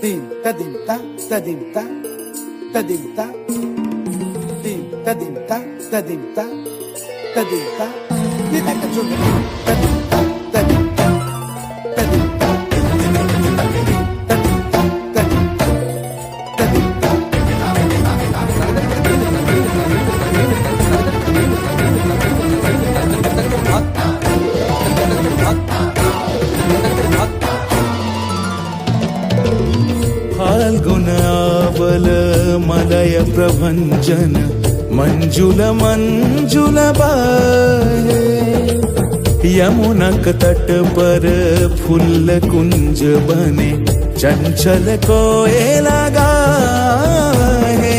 Din ta din ta ta din ta ta din ta din ta din ta ta din ta ta din ta din ta ta din ta ta din ta ta din ta फाल्गुनावल मलय प्रभंजन मंजुल मंजुल बाहे यमुनक तट पर फूल कुंज बने चंचल कोयला गाहे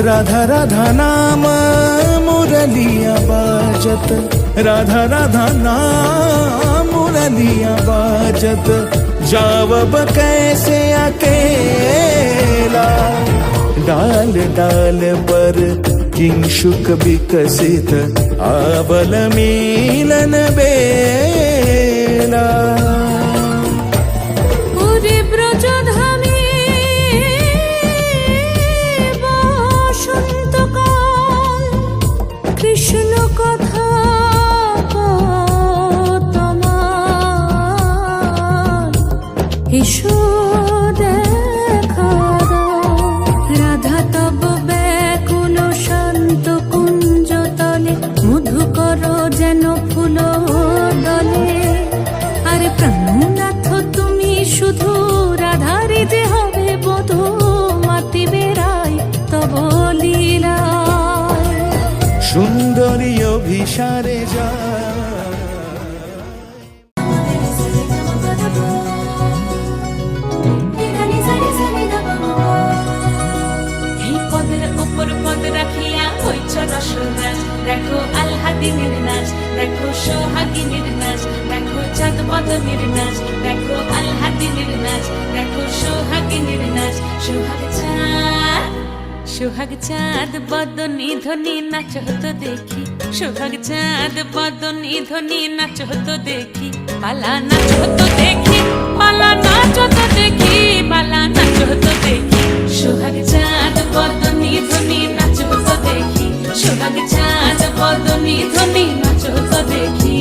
राधा राधा नाम मुरलिया बाजत राधा राधा नाम मुरलिया बाजत जावब कैसे अकेला डाल डाल पर किंशुक विकसित आवल मिलन बेला কৃষ্ণ কথা এসো দেখা দাও রাধা তব ব্যাকুল শান্ত কুঞ্জ তলে মধুকর যেন ফুল দলে আরে প্রাণনাথ তুমি শুধু রাধারে যে হবে বধূ মাতি বেড়াই তব লীলা সুন্দরী অভিসারে যা দেখো আলহাদিনের নাচ দেখো সোহাগিনীর নাচ দেখো চাঁদ বদনের নাচ দেখো আলহাদিনের নাচ দেখো সোহাগিনীর নাচ সোহাগ চাঁদ বদনী ধ্বনি নাচ হতো দেখি সোহাগ চাঁদ বদনী ধ্বনি নাচ হতো দেখি পালা নাচ হতো দেখি পালা নাচ হতো দেখি পালা নাচ হতো দেখি সোহাগ চাঁদ বদনী ধ্বনি নাচ হতো দেখি সোহাগ চাঁদ বদনী ধ্বনি নাচ হতো দেখি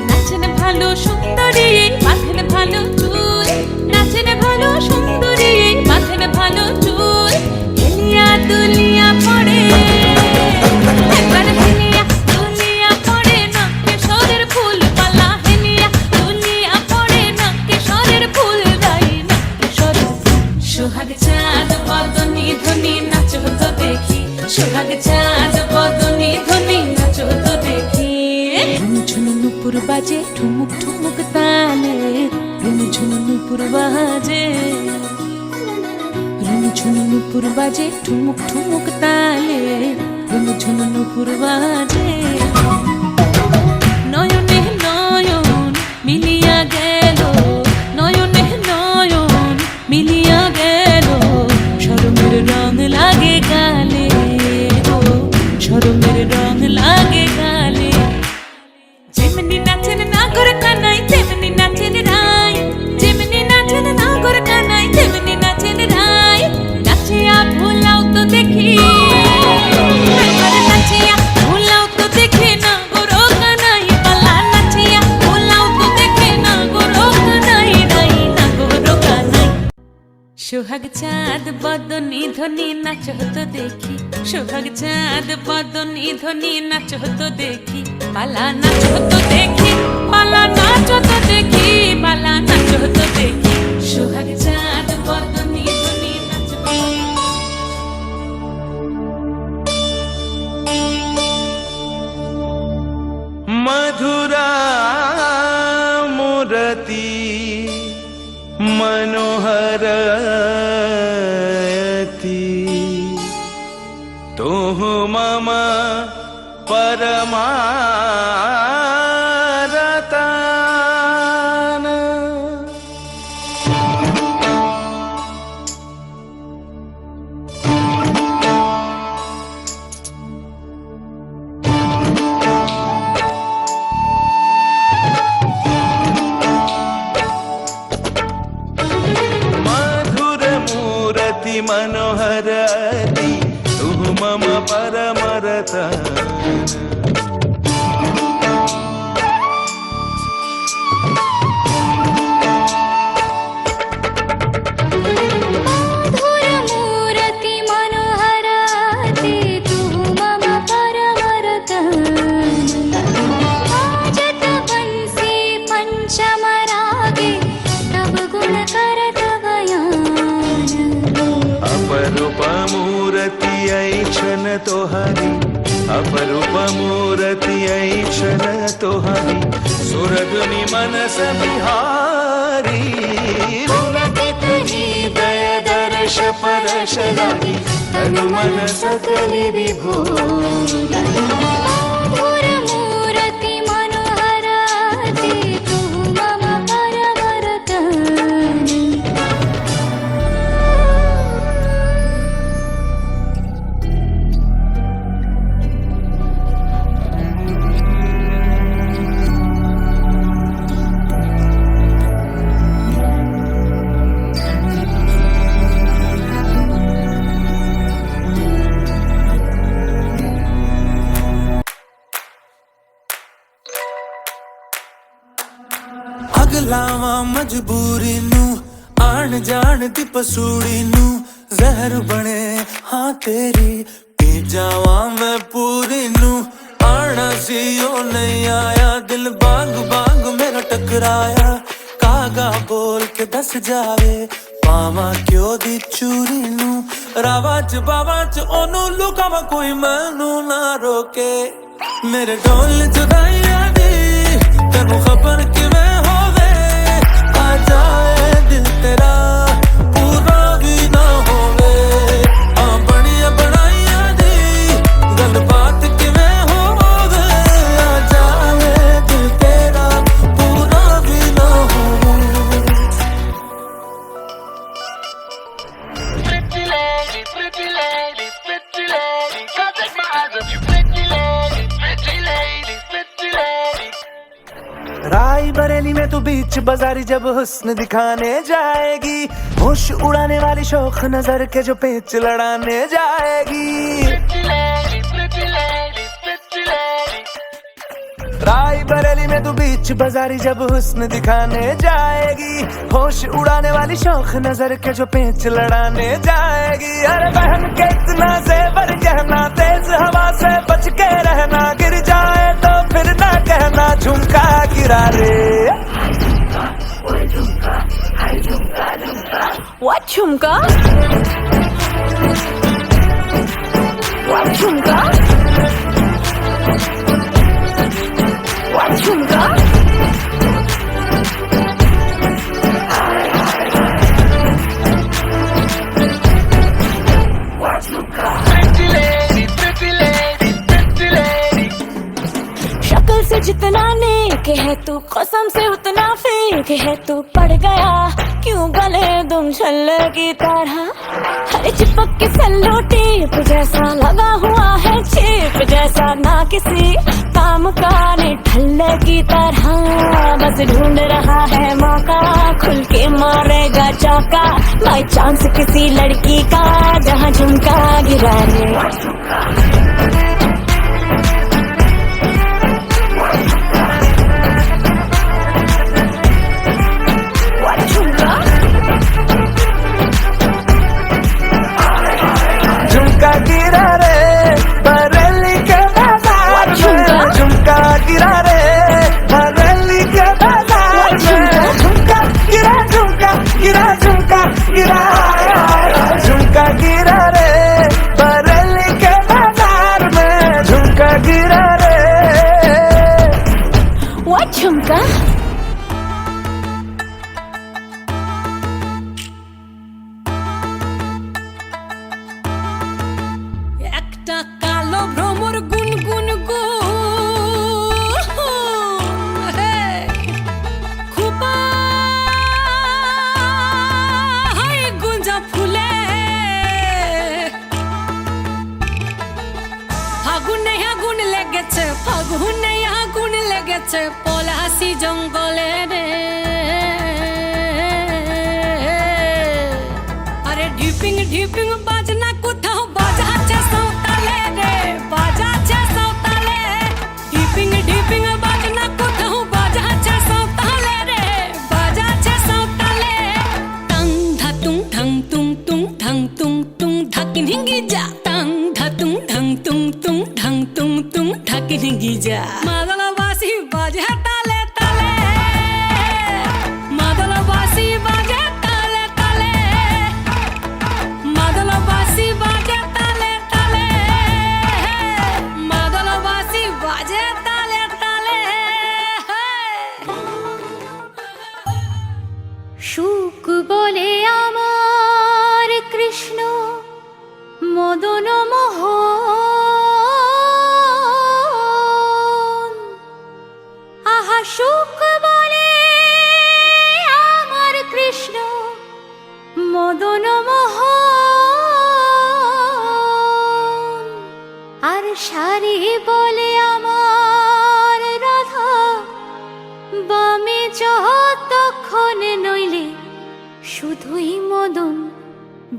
নাচেন ভালো সুন্দরী মাথেন ভালো চুল নাচেন ভালো সুন্দরী মাথেন ভালো চুল হেলিয়া দুলিয়া পড়ে একবার হেলিয়া দুলিয়া পড়ে না কেশরের ফুল পালা হেলিয়া দুলিয়া পড়ে না কেশরের ফুল দাই না কেশরের সোহাগ চাঁদ বদনী ধ্বনি নাচ হতো দেখি সোহাগ চাঁদ বদনী ধ্বনি নাচ হতো দেখি ঝুনঝুন নুপুর বাজে ঠুমুক ঠুমুক তালে ঝুনঝুন নুপুর বাজে ঝুনঝুন নুপুর বাজে ঠুমুক ঠুমুক তালে ঝুনঝুন নুপুর বাজে নয়নে নয়ন মিলিয়া গেল নয়নে নয়ন মিলিয়া গেল শরমের রং লাগে গালে গো শরমের রং লাগে গালে যেমনি নাচেন নাগর কানাই তেমনি নাচেন রাই যেমনি নাচেন নাগর কানাই তেমনি নাচেন রাই নাচিয়া ভুলাও তো দেখি একবার নাচিয়া ভুলাও তো দেখি নাগর কানাই পালা নাচিয়া ভুলাও তো দেখি নাগর কানাই রাই নাগর কানাই সোহাগ চাঁদ বদনী ধ্বনি নাচ হতো দেখি সোহাগ চাঁদ বদনী ধ্বনি নাচ হতো দেখি পালা নাচ হতো দেখি পালা নাচ হতো দেখি পালা নাচ হতো দেখি সোহাগ চাঁদ বদনী ধ্বনি নাচ হতো मधुरा मूर्ति मनोहरति तुह मम परमारतान मनोहरति तु मम परमरतन मधुरमूरति मनोहरति तु मम परमरतन आजत बंसी पंचमरागे तव गुणकर तव यान अपरूप मूर्ति ऐक्षण तोहरी अपरूप मूर्ति ऐक्षण तोहरी सुरधुनि मनस बिहारी पुलकित हृदय दर्श परश लागी तनु मन सकल विभोर मधुरमूरति मनोहरति तु मम परमरतन ਅਗਲਾਵਾਂ ਮਜਬੂਰੀ ਨੂੰ ਆਣ ਜਾਣ ਦੀ ਪਸੂੜੀ ਨੂੰ ਜ਼ਹਿਰ ਬਣੇ ਹਾਂ ਤੇਰੀ ਪੀ ਜਾਵਾਂ ਮੈਂ ਪੂਰੀ ਨੂੰ ਆਣਾ ਸੀ ਉਹ ਨਹੀਂ ਆਇਆ ਦਿਲ ਬਾਗ ਬਾਗ ਮੇਰਾ ਟਕਰਾਇਆ ਕਾਗਾ ਬੋਲ ਕੇ ਦੱਸ ਜਾਵੇ ਪਾਵਾਂ ਕਿਉਂ ਦੀ ਚੂਰੀ ਨੂੰ ਰਾਵਾਂ ਚ ਬਾਵਾਂ ਚ ਉਹਨੂੰ ਲੁਕਾਵਾਂ ਕੋਈ ਮੈਨੂੰ ਨਾ ਰੋਕੇ ਮੇਰੇ ਢੋਲ ਜੁਦਾਈਆਂ ਦੀ ਤੈਨੂੰ ਖਬਰ ਕਿਵੇਂ जाए दिल तेरा पूरा भी ना होवे हाँ बड़िया बनाइया दी गलबात किवें होवे आ जाए दिल तेरा पूरा भी ना होवे Pretty lady, pretty lady, pretty lady, can't take my eyes off you. Pretty lady, pretty lady, pretty lady. राई बरेली में तू बीच बाजारी जब हुस्न दिखाने जाएगी होश उड़ाने वाली शौक नजर के जो पेच लड़ाने जाएगी Pretty lady, pretty lady, pretty lady. राई बरेली में तू बीच बाजारी जब हुस्न दिखाने जाएगी होश उड़ाने वाली शौक नजर के जो पेच लड़ाने जाएगी अरे बहन के इतना जेवर गहना तेज हवा से बच के रहना गिर जाए तो फिर ना कहना झुमका गिरा रे What झुमका? What झुमका? What झुमका? Pretty lady, pretty lady, pretty lady. शक्ल से जितना नेक है तू कसम से उतना फेक है तू पड़ गया क्यों गले तुम छल्ले की तरह हरे चिपक के सल्लो टेप जैसा लगा हुआ है चेप जैसा ना किसी काम का ने ठल्ले की तरह बस ढूंढ रहा है मौका खुल के मारेगा चौका बाई चांस किसी लड़की का जहाँ झुमका गिरा ले झुमका गिरा रे बरेली के बाजार में झुमका गिरा रे बरेली के बाजार में झुमका गिरा झुमका गिरा झुमका गिरा झुमका गिरा रे बरेली के बाजार में झुमका गिरा रे What झुमका? একটা কালো ভ্রমর গুনগুন গো খুপা হাই গুঞ্জা ফুলে আগুন লেগেছে ফাগুনে আগুন লেগেছে পলাশি জঙ্গলে রে আরে ডিপিং ঢিপিং বাজনা কোথাও বাজাচ্ছে সাঁওতালে রে, বাজাচ্ছে সাঁওতালে। ঢিপিং ঢিপিং বাজনা কোথাও বাজাচ্ছে সাঁওতালে রে, বাজাচ্ছে সাঁওতালে। টাং ধাতুং ঢং তুং তুং ঢং তুং তুং ঢাকিন হিঙ্গি যা। টাং ধাতুং ঢং তুং তুং ঢং তুং তুং ঢাকিন হিঙ্গি যা। মাদলবাসী বাজে তালে তালে, মাদলবাসী বাজে তালে তালে, মাদলবাসী বাজে তালে তালে, মাদলবাসী বাজে তালে তালে। সুখ বলে আমার কৃষ্ণ মদন মোহন, আহা সুখ বলে আমার কৃষ্ণ মদন মোহন, আর শাড়ি বলে আমার রাধা বামে যতক্ষণ নইলে শুধুই মদন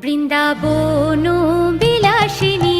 বৃন্দাবন বিলাসিনী।